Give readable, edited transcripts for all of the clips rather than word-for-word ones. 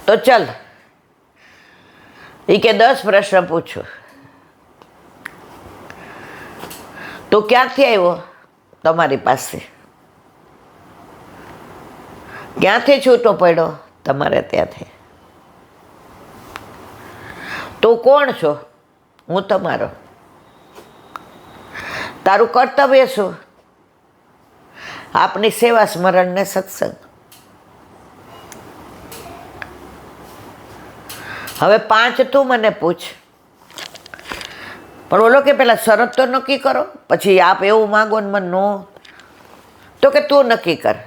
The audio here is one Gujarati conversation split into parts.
તો ચલ, એ કે 10 પ્રશ્ન પૂછું. તું ક્યાંથી આવ્યો? તમારી પાસે. ક્યાંથી છૂટો પડ્યો? તમારે ત્યાંથી. તું કોણ છો? હું તમારો. તારું કર્તવ્ય શું? આપની સેવા, સ્મરણ ને સત્સંગ. હવે 5 તું મને પૂછ. પણ બોલો કે પેલા શરત તો નક્કી કરો, પછી આપ એવું માગો ને મને નો. તો કે તું નક્કી કર.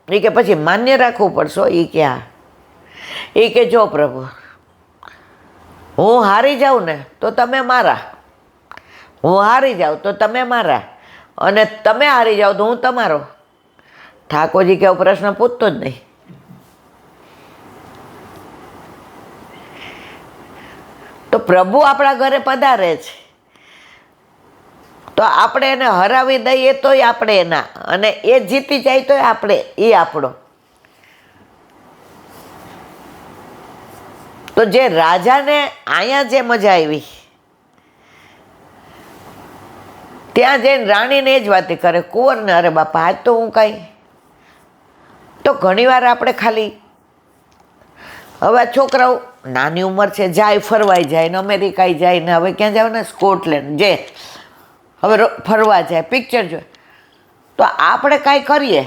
એ કે પછી માન્ય રાખવું પડશે. એ કે હા. એ કે જો પ્રભુ, હું હારી જાઉં ને તો તમે મારા, હું હારી જાઉં તો તમે મારા, અને તમે હારી જાઓ તો હું તમારો. ઠાકોરજી કે પ્રશ્ન પૂછતો જ નહીં. તો પ્રભુ આપણા ઘરે પધારે છે તો આપણે એને હરાવી દઈએ તોય આપણે એના, અને એ જીતી જાય તોય આપણે એ આપણો. તો જે રાજાને અહીંયા જે મજા આવી, ત્યાં જઈને રાણીને એ જ વાતી કરે, કુંવરને અરે બાપા આજ તો હું કાંઈ. તો ઘણીવાર આપણે ખાલી હવે છોકરાઓ નાની ઉંમર છે, જાય ફરવાઈ જાય ને અમેરિકા જાય ને હવે ક્યાં જાવ ને સ્કોટલેન્ડ જે હવે ફરવા જાય, પિક્ચર જોઈએ. તો આપણે કાંઈ કરીએ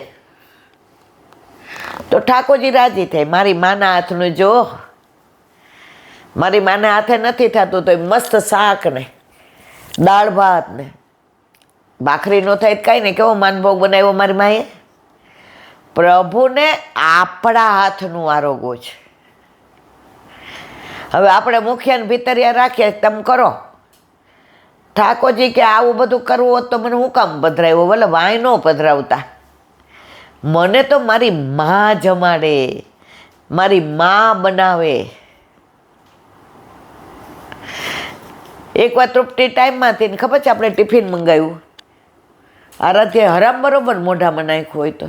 તો ઠાકોરજી રાજી થાય. મારી માના હાથનું જો, મારી માના હાથે નથી થતું તો મસ્ત શાક ને દાળ ભાત ને ભાખરી નો થાય કાંઈ નહીં. કેવો માનભોગ બનાવ્યો મારી માએ. પ્રભુને આપણા હાથનું આરોગો છે. હવે આપણે મુખિયાને ભીતરિયા રાખીએ, તમે કરો. ઠાકોરજી કે આવું બધું કરવું હોત તો મને હું કામ પધરાવ્યો? ભલે વાય ન પધરાવતા. મને તો મારી મા જમાડે, મારી મા બનાવે. એક વાર તૃપ્તિ ટાઈમમાં હતી ને ખબર છે, આપણે ટિફિન મંગાવ્યું, આરાધ્યા હરામ બરોબર મોઢામાં નાખ્યું હોય તો.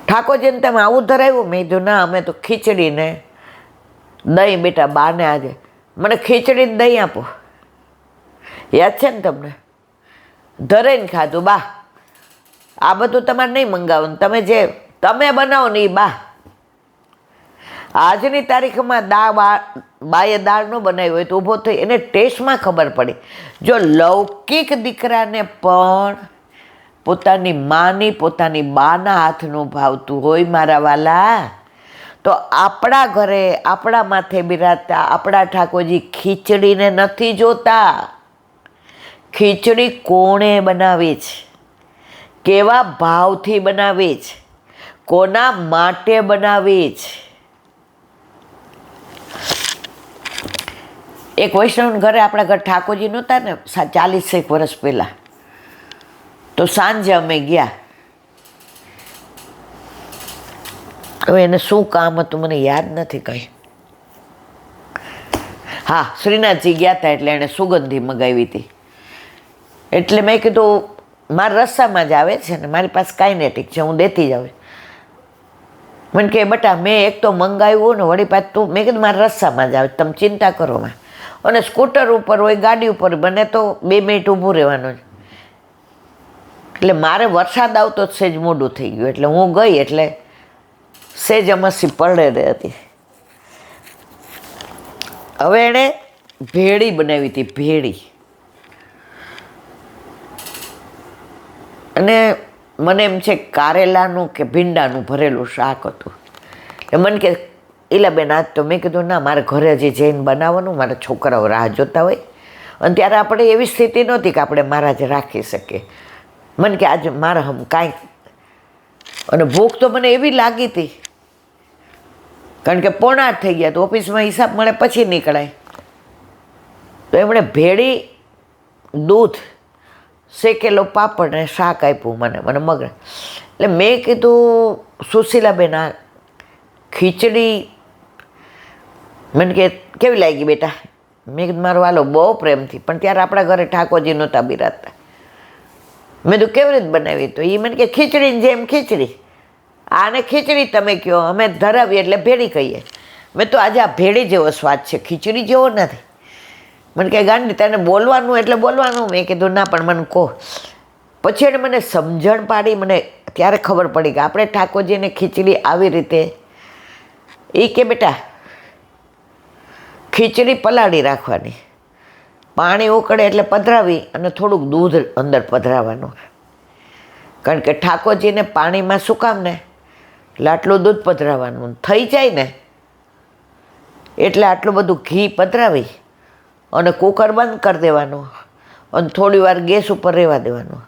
ઠાકોરજીને તમે આવું ધરાવ્યું? મેં કીધું ના, અમે તો ખીચડી ને દહીં. બેટા બાને આજે મને ખીચડી ને દહીં આપો. યાદ છે ને તમને? ધરાઈને ખાધું. બા આ બધું તમારે નહીં મંગાવવાનું, તમે જે તમે બનાવો ને એ બા. આજની તારીખમાં બાએ દાળ ન બનાવી હોય તો ઊભો થઈ એને ટેસ્ટમાં ખબર પડી. જો લૌકિક દીકરાને પણ પોતાની માની, પોતાની બાના હાથનું ભાવતું હોય મારા વાલા, તો આપણા ઘરે આપણા માથે બિરાજતા આપણા ઠાકોરજી ખીચડીને નથી જોતા. ખીચડી કોણે બનાવી છે, કેવા ભાવથી બનાવી છે, કોના માટે બનાવી છે. એક વૈષ્ણવ ઘરે, આપણા ઘર ઠાકોરજી નહોતા ને 40 વર્ષ પહેલાં, તો સાંજે અમે ગયા. હવે એને શું કામ હતું મને યાદ નથી કંઈ. હા, શ્રીનાથજી ગયા હતા એટલે એણે સુગંધી મગાવી હતી. એટલે મેં કીધું મારા રસ્તામાં જ આવે છે ને મારી પાસે કાંઈ નહીં, ઠીક છે હું દેતી જાઉં. મને કહે બટા મેં એક તો મંગાવ્યું ને વળી પાછું તું. મેં કીધું મારા રસ્તામાં જ આવે, તમે ચિંતા કરો માં. અને સ્કૂટર ઉપર હોય, ગાડી ઉપર બને તો 2 મિનિટ ઊભું રહેવાનું જ. એટલે મારે વરસાદ આવતો જ સેજ મોડું થઈ ગયું, એટલે હું ગઈ એટલે સેજ અમસી પડે હતી. હવે એણે ભેળી બનાવી હતી, ભેળી. અને મને એમ છે કારેલાનું કે ભીંડાનું ભરેલું શાક હતું. એટલે મને કે ઈલાબેન આજ તો. મેં કીધું ના, મારે ઘરે હજી જઈને બનાવવાનું, મારા છોકરાઓ રાહ જોતા હોય. અને ત્યારે આપણે એવી સ્થિતિ નહોતી કે આપણે મહારાજ રાખી શકીએ. મને કે આજે મારે હમ કાંઈ. અને ભૂખ તો મને એવી લાગી હતી, કારણ કે 7:45 થઈ ગયા, તો ઓફિસમાં હિસાબ મળે પછી નીકળાય. તો એમણે ભેળી, દૂધ, શેકેલો પાપડ ને શાક આપ્યું મને મગર. એટલે મેં કીધું સુશીલાબેન આ ખીચડી મને કે કેવી લાગી બેટા? મેં કીધું મારો વાલો બહુ પ્રેમથી. પણ ત્યારે આપણા ઘરે ઠાકોરજી નહોતા બિરાજતા. મેં કીધું કેવી રીતે બનાવી? તો એ મને કે ખીચડીની જેમ ખીચડી. આને ખીચડી તમે કહો, અમે ધરાવીએ એટલે ભેળી કહીએ. મેં તો આજે આ ભેળી જેવો સ્વાદ છે, ખીચડી જેવો નથી. મને કહે ગાંડી તને બોલવાનું એટલે બોલવાનું. મેં કીધું ના પણ મને કહો. પછી એણે મને સમજણ પાડી. મને ત્યારે ખબર પડી કે આપણે ઠાકોરજીને ખીચડી આવી રીતે, એ કે બેટા ખીચડી પલાળી રાખવાની, પાણી ઉકળે એટલે પધરાવી અને થોડુંક દૂધ અંદર પધરાવવાનું. કારણ કે ઠાકોરજીને પાણીમાં શું કામ ને એટલે આટલું દૂધ પધરાવવાનું. થઈ જાય ને એટલે આટલું બધું ઘી પધરાવી અને કુકર બંધ કરી દેવાનું અને થોડી વાર ગેસ ઉપર રહેવા દેવાનું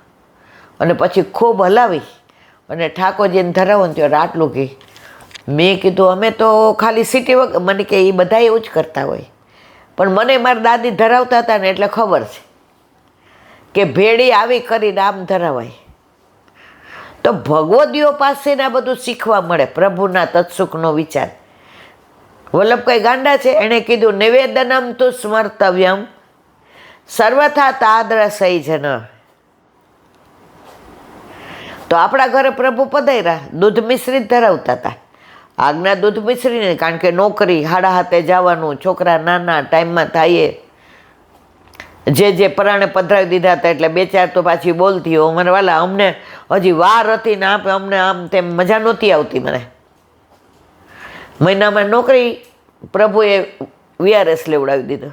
અને પછી ખૂબ હલાવી અને ઠાકોરજીને ધરાવો ને ત્યારે આટલું ઘી. મેં કીધું અમે તો ખાલી સીટી વગર, મને કે એ બધા એવું જ કરતા હોય, પણ મને મારી દાદી ધરાવતા હતા ને એટલે ખબર છે કે ભેળી આવી કરીને આમ ધરાવાય. તો ભગવદીઓ પાસેને આ બધું શીખવા મળે, પ્રભુના તત્સુખનો વિચાર. વલ્લભભાઈ ગાંડા છે, એણે કીધું નિવેદનમ તુ સ્મર્તવ્યમ સર્વથા તાદ્રસૈ જન. તો આપણા ઘરે પ્રભુ પધાર્યા, દૂધ મિશ્રિત ધરાવતા હતા. આજ્ઞા દૂધ મિશ્રીને, કારણ કે નોકરી, હાડા હાથે જવાનું, છોકરા નાના ટાઈમમાં થાય, જે પરાણે પધરાવી દીધા હતા એટલે બે ચાર તો પાછી બોલતી હો. મને વાલા અમને હજી વાર હતી ને આપે અમને આમ તેમ મજા નહોતી આવતી. મને મહિનામાં નોકરી પ્રભુએ VRS લેવડાવી દીધો.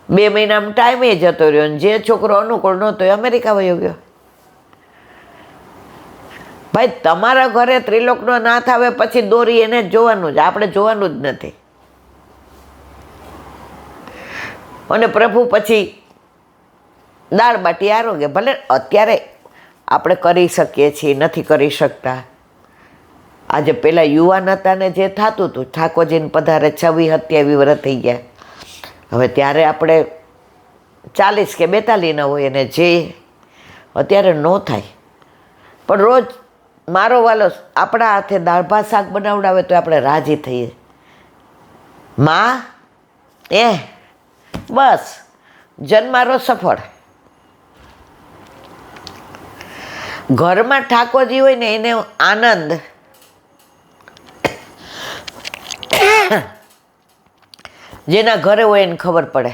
2 મહિનામાં ટાઈમે જતો રહ્યો. જે છોકરો અનુકૂળ નહોતો એ અમેરિકા વયો ગયો. ભાઈ તમારા ઘરે ત્રિલોકનો નાથ આવે પછી દોરી એને જ જોવાનું જ, આપણે જોવાનું જ નથી. અને પ્રભુ પછી દાળ બાટી આરોગ્ય. ભલે અત્યારે આપણે કરી શકીએ છીએ, નથી કરી શકતા. આજે પેલા યુવાન હતા ને જે થતું હતું, ઠાકોરજીને પધારે 26-27 વર્ષ થઈ ગયા. હવે ત્યારે આપણે 40 કે 42 ના હોય અને જે અત્યારે ન થાય. પણ રોજ મારો વાલો આપણા હાથે દાળ ભાત શાક બનાવડાવે તો આપણે રાજી થઈએ. માં બસ જન્મારો સફળ. ઘરમાં ઠાકોરજી હોય ને એને આનંદ. જેના ઘરે હોય એને ખબર પડે.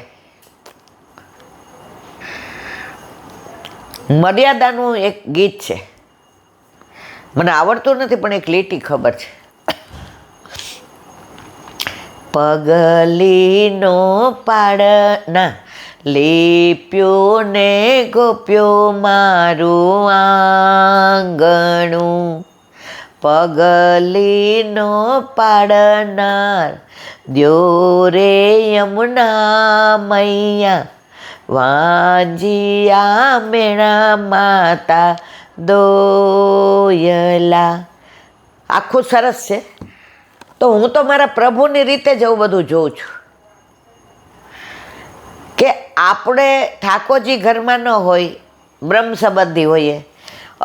મર્યાદાનું એક ગીત છે, મને આવડતું નથી પણ એક લીટી ખબર છે. પગલીનો પાડના લીપ્યો ને ગોપ્યો મારું આંગણું. પગલીનો પાડનાર દ્યો રે યમુના મૈયા, વાંજિયા મેણા માતા દોયલા. આખું સરસ છે. તો હું તો મારા પ્રભુની રીતે જ એવું બધું જોઉં છું કે આપણે ઠાકોરજી ઘરમાં ન હોય, બ્રહ્મ સંબંધી હોઈએ,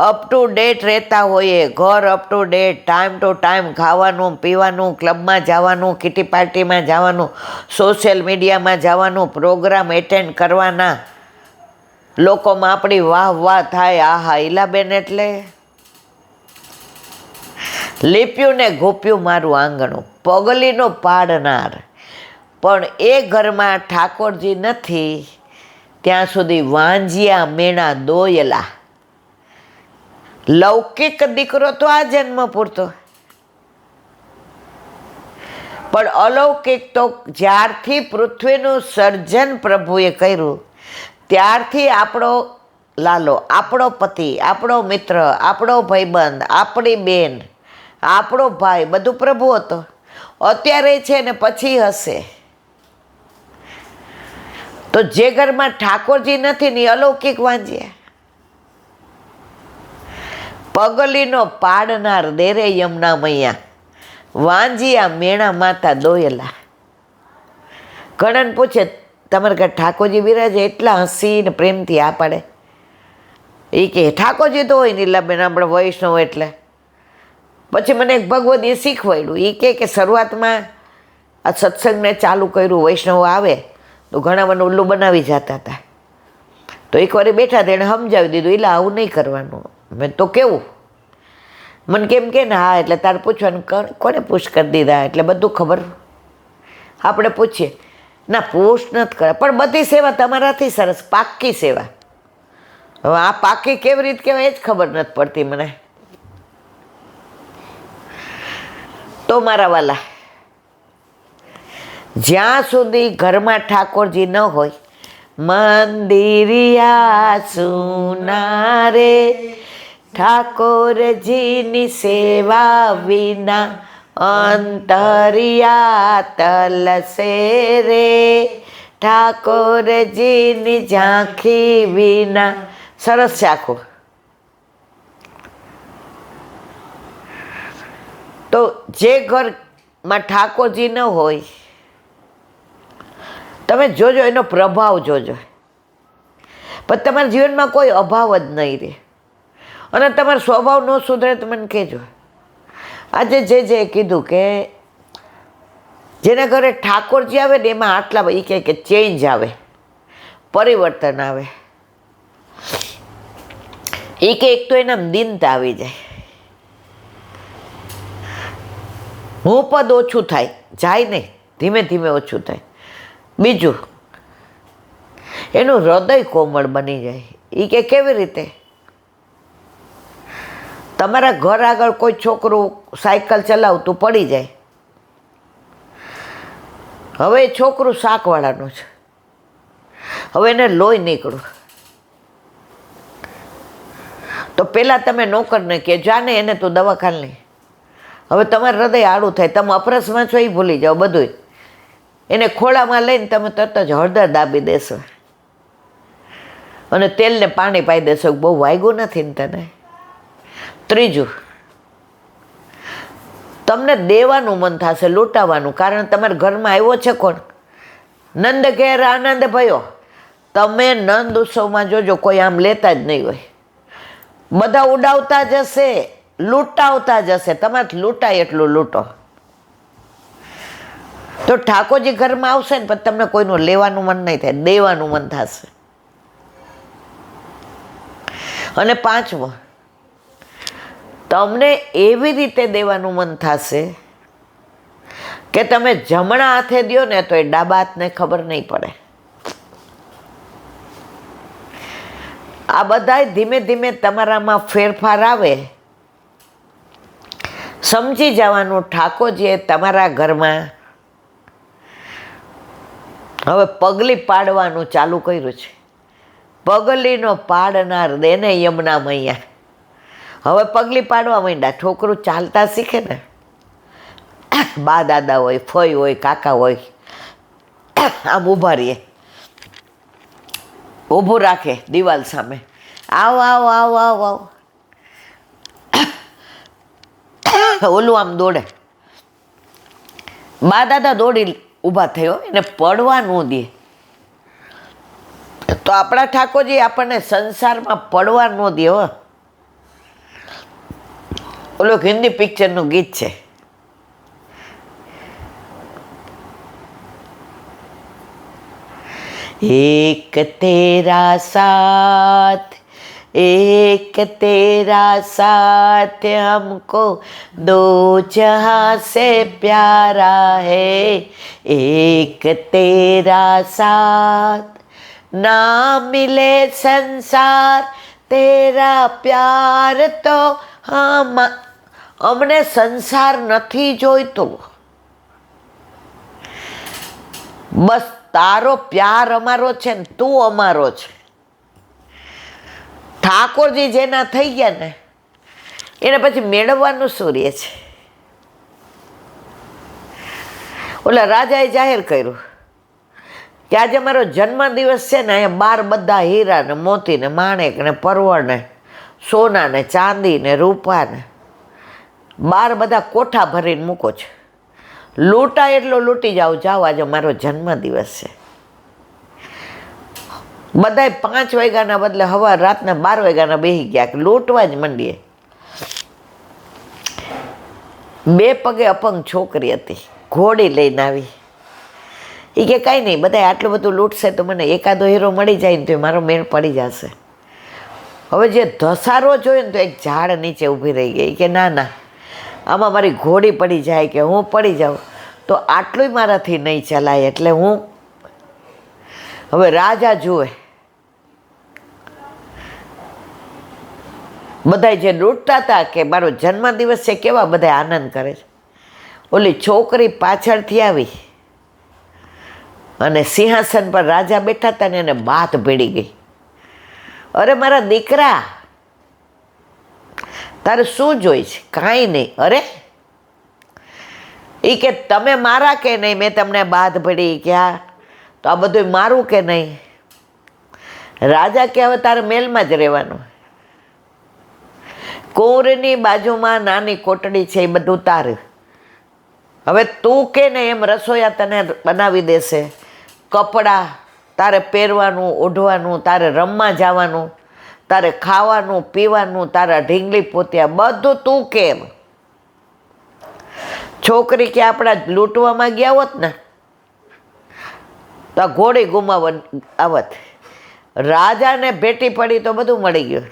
અપ ટુ ડેટ રહેતા હોઈએ, ઘર up to date, time to time ખાવાનું પીવાનું, ક્લબમાં જવાનું, કિટી પાર્ટીમાં જવાનું, સોશિયલ મીડિયામાં જવાનું, પ્રોગ્રામ એટેન્ડ કરવાના, લોકોમાં આપણી વાહ વાહ થાય. આહા ઈલાબેન એટલે લીપ્યું ને ગોપ્યું મારું આંગણું, પગલીનો પાડનાર. પણ એ ઘરમાં ઠાકોરજી નથી ત્યાં સુધી વાંજિયા મેણા દોયલા. લૌકિક દીકરો તો આ જન્મ પૂરતો, પણ અલૌકિક તો જ્યારથી પૃથ્વીનું સર્જન પ્રભુએ કર્યું ત્યારથી આપણો લાલો, આપણો પતિ, આપણો મિત્ર, આપણો ભાઈબંધ, આપણી બેન, આપણો ભાઈ, બધું પ્રભુ હતો. અત્યારે છે ને પછી હશે. તો જે ઘરમાં ઠાકોરજી નથી ને અલૌકિક વાંજ્યા. પગલીનો પાડનાર દેરે યમુના મૈયા, વાંજિયા મેણા માતા દોયલા. ઘણાને પૂછે તમારે ઘર ઠાકોરજી બિરાજે, એટલા હસીને પ્રેમથી આ પાડે. એ કે ઠાકોરજી તો હોય નીલાબેન આપણે વૈષ્ણવ એટલે. પછી મને એક ભગવદીએ શીખવાડ્યું. એ કે શરૂઆતમાં આ સત્સંગને ચાલુ કર્યું, વૈષ્ણવ આવે તો ઘણા મને ઉલ્લું બનાવી જતા હતા. તો એકવાર બેઠા હતા, એણે સમજાવી દીધું, એટલે આવું નહીં કરવાનું. મેં તો કેવું મને કેમ કે ને હા એટલે તારે પૂછવાનું કોને પુશ કરી દીધા એટલે બધું ખબર. આપણે પૂછીએ ના પુશ નથી કરે, પણ બધી સેવા તમારાથી સરસ, પાક્કી સેવા. હવે આ પાકી કેવી રીતે કહેવાય એ જ ખબર નથી પડતી મને. તો મારા વાલા, જ્યાં સુધી ઘરમાં ઠાકોરજી ન હોય, મંદિરિયા સુના રે, ઠાકોરજીની સેવા વિના અંતરિયા તલસે રે, ઠાકોરજીની ઝાંખી વિના. સરસ છે આખું. તો જે ઘરમાં ઠાકોરજી ન હોય, તમે જોજો એનો પ્રભાવ જોજો, પણ તમારા જીવનમાં કોઈ અભાવ જ નહીં રહે. અને તમારો સ્વભાવ ન સુધરે તો મને કહેજો. આજે જે કીધું કે જેના ઘરે ઠાકોરજી આવે ને એમાં આટલા એ કહે કે ચેન્જ આવે, પરિવર્તન આવે. એ કે એક તો એના દીનતા આવી જાય, હું પદ ઓછું થાય, જાય નહીં, ધીમે ધીમે ઓછું થાય. બીજું એનું હૃદય કોમળ બની જાય. એ કે કેવી રીતે? તમારા ઘર આગળ કોઈ છોકરું સાયકલ ચલાવતું પડી જાય, હવે એ છોકરું શાકવાળાનું છે, હવે એને લોહી નીકળ્યું, તો પહેલાં તમે નોકરને કહે જાને એને તું દવાખાને લઈ. હવે તમારું હૃદય આડું થાય, તમે અપરસમાં છો એ ભૂલી જાઓ બધું. એને ખોળામાં લઈને તમે તરત જ હળદર દાબી દેશો અને તેલને પાણી પાઈ દેશો, બહુ વાગ્યું નથી ને તને. ત્રીજું, તમને દેવાનું મન થશે, લૂંટાવાનું. કારણ તમારા ઘરમાં આવ્યો છે કોણ? નંદ ઘેર આનંદ ભયો. તમે નંદ ઉત્સવમાં જોજો કોઈ આમ લેતા જ નહીં હોય, બધા ઉડાવતા જશે, લૂંટાવતા જશે. તમારે લૂંટાય એટલું લૂંટો. તો ઠાકોરજી ઘરમાં આવશે ને પછી તમને કોઈનું લેવાનું મન નહીં થાય, દેવાનું મન થશે. અને પાંચમું, તમને એવી રીતે દેવાનું મન થશે કે તમે જમણા હાથે દ્યો ને તો એ ડાબા હાથને ખબર નહીં પડે. આ બધાય ધીમે ધીમે તમારામાં ફેરફાર આવે. સમજી જવાનું ઠાકોરજીએ તમારા ઘરમાં હવે પગલી પાડવાનું ચાલુ કર્યું છે. પગલીનો પાડનાર દેને યમુના મૈયા. હવે પગલી પાડવા માંડ્યા. છોકરું ચાલતા શીખે ને, બા દાદા હોય, ફઈ હોય, કાકા હોય, આમ ઊભા રહીએ, ઊભું રાખે દિવાલ સામે, આવ આવ આવ આવ આવ, ઓલું આમ દોડે. બા દાદા દોડી ઊભા થયો, એને પડવા ન દે. તો આપણા ઠાકોરજી આપણને સંસારમાં પડવા ન દે. હો, ઓલું હિન્દી પિક્ચરનું ગીત છે, એક તેરા સાથ, एक तेरा साथ हमको दो जहां से प्यारा है, एक तेरा साथ ना मिले संसार तेरा प्यार तो हम. અમને સંસાર નથી જોઈતો, બસ તારો પ્યાર અમારો છે ને તું અમારો છે. ઠાકોરજી જેના થઈ ગયા ને એને પછી મેળવવાનું સૂર્ય છે. ઓલા રાજાએ જાહેર કર્યું કે આજે મારો જન્મદિવસ છે ને, અહીંયા બાર બધા હીરા ને મોતી ને માણેક ને પરવળ ને સોના ને ચાંદી ને રૂપા ને બાર બધા કોઠા ભરીને મૂકો છે. લૂંટા એટલો લૂંટી જાઓ, જાઓ આજે મારો જન્મદિવસ છે. બધાય 5 વાગ્યાના બદલે હવા રાતના 12 વાગ્યાના બેસી ગયા, લૂંટવા જ માંડીએ. 2 પગે અપંગ છોકરી હતી, ઘોડી લઈને આવી. એ કે કાંઈ નહીં, બધા આટલું બધું લૂંટશે તો મને એકાદો હીરો મળી જાય ને તો મારો મેળ પડી જશે. હવે જે ધસારો જોયો ને તો એક ઝાડ નીચે ઊભી રહી ગઈ કે ના ના, આમાં મારી ઘોડી પડી જાય કે હું પડી જાઉં તો આટલું મારાથી નહીં ચલાય. એટલે હું હવે રાજા જુએ બધા જે લૂંટતા હતા કે મારો જન્મદિવસ છે, કેવા બધા આનંદ કરે છે. ઓલી છોકરી પાછળથી આવી અને સિંહાસન પર રાજા બેઠા હતા ને એને બાથ ભેડી ગઈ. અરે મારા દીકરા, તારે શું જોઈ છે? કાંઈ નહીં. અરે એ કે તમે મારા કે નહીં? મેં તમને બાથ ભેડી ક્યાં? તો આ બધું મારું કે નહીં? રાજા કે હવે તારે મહેલમાં જ રહેવાનું. કુંવરીની બાજુમાં નાની કોટડી છે, એ બધું તારે. હવે તું કે ને એમ રસોઈયા તને બનાવી દેશે. કપડાં તારે પહેરવાનું, ઓઢવાનું, તારે રમવા જવાનું, તારે ખાવાનું પીવાનું, તારા ઢીંગલી પોત્યા બધું તું કેમ. છોકરી કે આપણા લૂંટવામાં ગયા હોત ને તો ઘોડી ગુમાવ આવત. રાજાને ભેટી પડી તો બધું મળી ગયું.